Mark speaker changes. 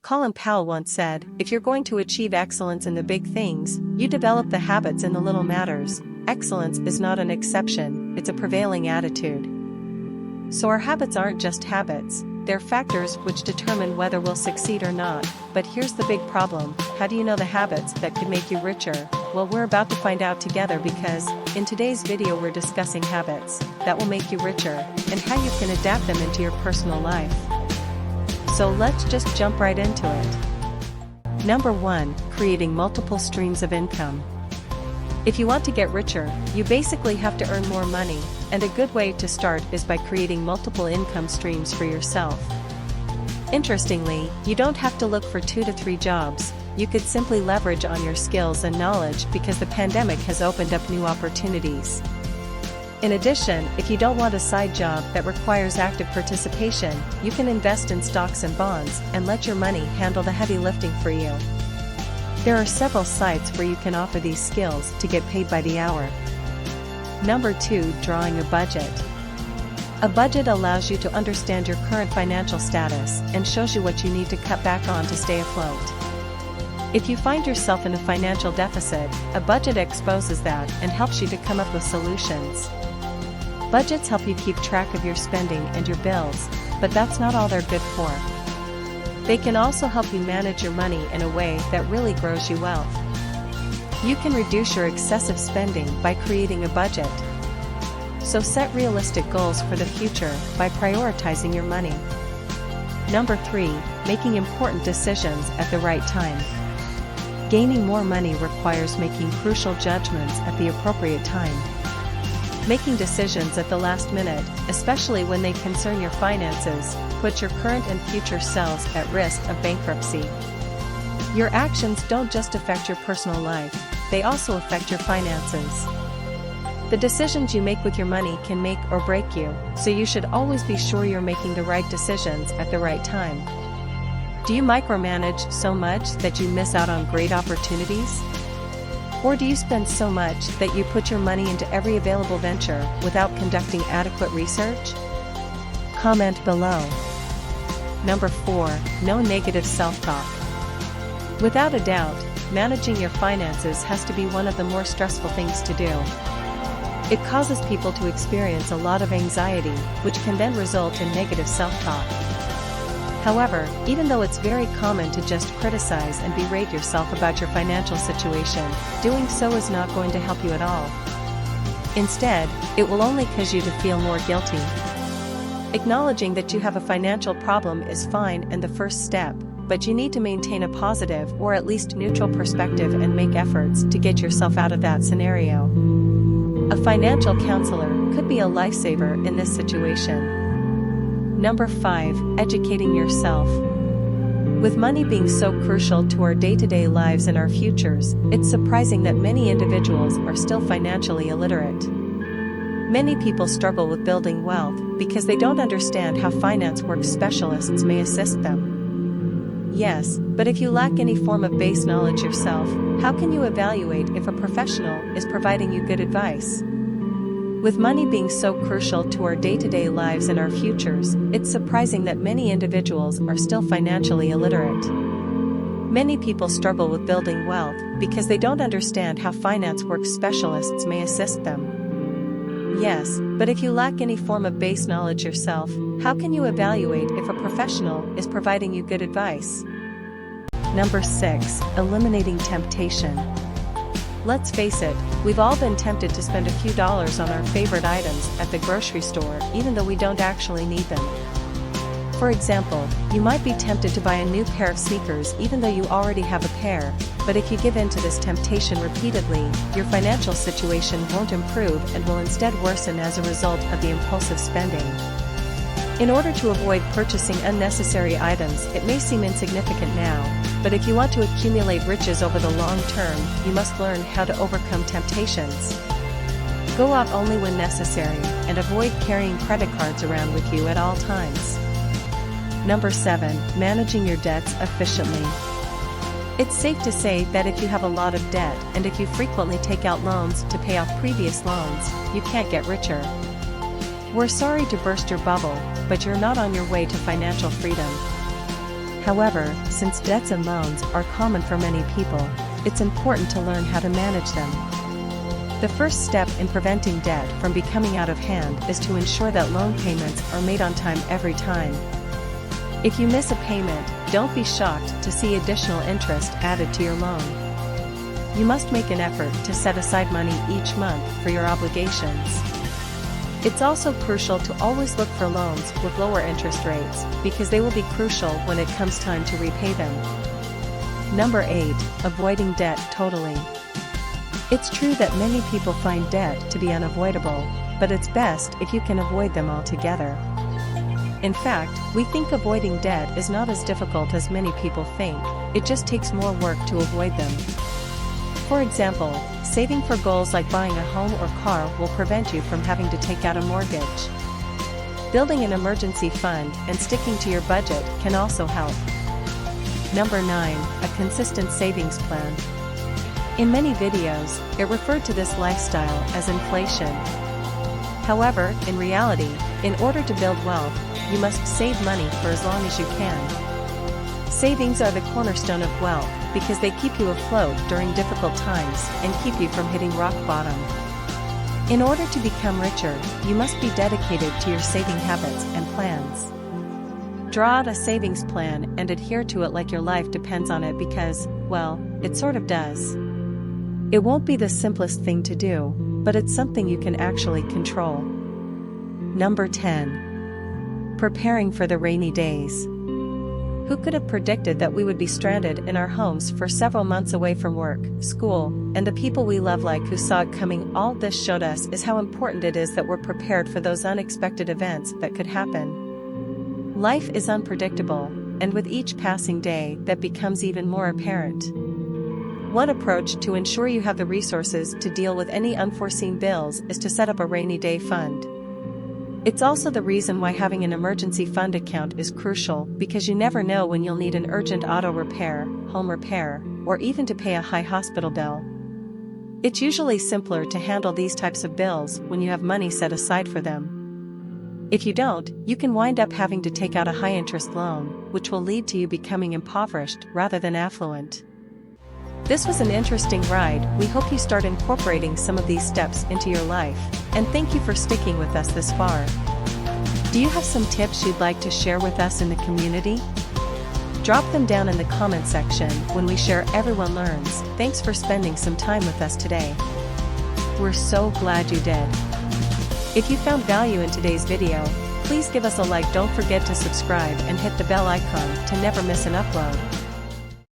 Speaker 1: Colin Powell once said, "If you're going to achieve excellence in the big things, you develop the habits in the little matters." Excellence is not an exception, it's a prevailing attitude. So our habits aren't just habits, they're factors which determine whether we'll succeed or not. But here's the big problem: how do you know the habits that could make you richer? Well, we're about to find out together, because in today's video we're discussing habits that will make you richer and how you can adapt them into your personal life. So let's just jump right into it. Number 1, creating multiple streams of income. If you want to get richer, you basically have to earn more money, and a good way to start is by creating multiple income streams for yourself. Interestingly, you don't have to look for 2 to 3 jobs. You could simply leverage on your skills and knowledge, because the pandemic has opened up new opportunities. In addition, if you don't want a side job that requires active participation, you can invest in stocks and bonds and let your money handle the heavy lifting for you. There are several sites where you can offer these skills to get paid by the hour. Number 2, drawing a budget. A budget allows you to understand your current financial status and shows you what you need to cut back on to stay afloat. If you find yourself in a financial deficit, a budget exposes that and helps you to come up with solutions. Budgets help you keep track of your spending and your bills, but that's not all they're good for. They can also help you manage your money in a way that really grows you wealth. You can reduce your excessive spending by creating a budget. So set realistic goals for the future by prioritizing your money. Number 3, making important decisions at the right time. Gaining more money requires making crucial judgments at the appropriate time. Making decisions at the last minute, especially when they concern your finances, puts your current and future selves at risk of bankruptcy. Your actions don't just affect your personal life, they also affect your finances. The decisions you make with your money can make or break you, so you should always be sure you're making the right decisions at the right time. Do you micromanage so much that you miss out on great opportunities? Or do you spend so much that you put your money into every available venture without conducting adequate research? Comment below. Number 4, no negative self-talk. Without a doubt, managing your finances has to be one of the more stressful things to do. It causes people to experience a lot of anxiety, which can then result in negative self-talk. However, even though it's very common to just criticize and berate yourself about your financial situation, doing so is not going to help you at all. Instead, it will only cause you to feel more guilty. Acknowledging that you have a financial problem is fine and the first step, but you need to maintain a positive or at least neutral perspective and make efforts to get yourself out of that scenario. A financial counselor could be a lifesaver in this situation. Number 5, educating yourself. With money being so crucial to our day-to-day lives and our futures, it's surprising that many individuals are still financially illiterate. Many people struggle with building wealth because they don't understand how finance works. Specialists may assist them. Yes, but if you lack any form of base knowledge yourself, how can you evaluate if a professional is providing you good advice? With money being so crucial to our day-to-day lives and our futures, it's surprising that many individuals are still financially illiterate. Many people struggle with building wealth because they don't understand how finance works. Specialists may assist them. Yes, but if you lack any form of base knowledge yourself, how can you evaluate if a professional is providing you good advice? Number 6, eliminating temptation. Let's face it, we've all been tempted to spend a few dollars on our favorite items at the grocery store, even though we don't actually need them. For example, you might be tempted to buy a new pair of sneakers even though you already have a pair, but if you give in to this temptation repeatedly, your financial situation won't improve and will instead worsen as a result of the impulsive spending. In order to avoid purchasing unnecessary items, it may seem insignificant now, but if you want to accumulate riches over the long term, you must learn how to overcome temptations. Go out only when necessary, and avoid carrying credit cards around with you at all times. Number 7, managing your debts efficiently. It's safe to say that if you have a lot of debt and if you frequently take out loans to pay off previous loans, you can't get richer. We're sorry to burst your bubble, but you're not on your way to financial freedom. However, since debts and loans are common for many people, it's important to learn how to manage them. The first step in preventing debt from becoming out of hand is to ensure that loan payments are made on time every time. If you miss a payment, don't be shocked to see additional interest added to your loan. You must make an effort to set aside money each month for your obligations. It's also crucial to always look for loans with lower interest rates, because they will be crucial when it comes time to repay them. Number 8. Avoiding debt totally. It's true that many people find debt to be unavoidable, but it's best if you can avoid them altogether. In fact, we think avoiding debt is not as difficult as many people think, it just takes more work to avoid them. For example, saving for goals like buying a home or car will prevent you from having to take out a mortgage. Building an emergency fund and sticking to your budget can also help. Number 9. A consistent savings plan. In many videos, it referred to this lifestyle as inflation. However, in reality, in order to build wealth, you must save money for as long as you can. Savings are the cornerstone of wealth because they keep you afloat during difficult times and keep you from hitting rock bottom. In order to become richer, you must be dedicated to your saving habits and plans. Draw out a savings plan and adhere to it like your life depends on it because, well, it sort of does. It won't be the simplest thing to do, but it's something you can actually control. Number 10. Preparing for the rainy days. Who could have predicted that we would be stranded in our homes for several months away from work, school, and the people we love? Like who saw it coming? All this showed us is how important it is that we're prepared for those unexpected events that could happen. Life is unpredictable, and with each passing day that becomes even more apparent. One approach to ensure you have the resources to deal with any unforeseen bills is to set up a rainy day fund. It's also the reason why having an emergency fund account is crucial, because you never know when you'll need an urgent auto repair, home repair, or even to pay a high hospital bill. It's usually simpler to handle these types of bills when you have money set aside for them. If you don't, you can wind up having to take out a high-interest loan, which will lead to you becoming impoverished rather than affluent. This was an interesting ride. We hope you start incorporating some of these steps into your life, and thank you for sticking with us this far. Do you have some tips you'd like to share with us in the community? Drop them down in the comment section when we share Everyone Learns. Thanks for spending some time with us today. We're so glad you did. If you found value in today's video, please give us a like. Don't forget to subscribe and hit the bell icon to never miss an upload.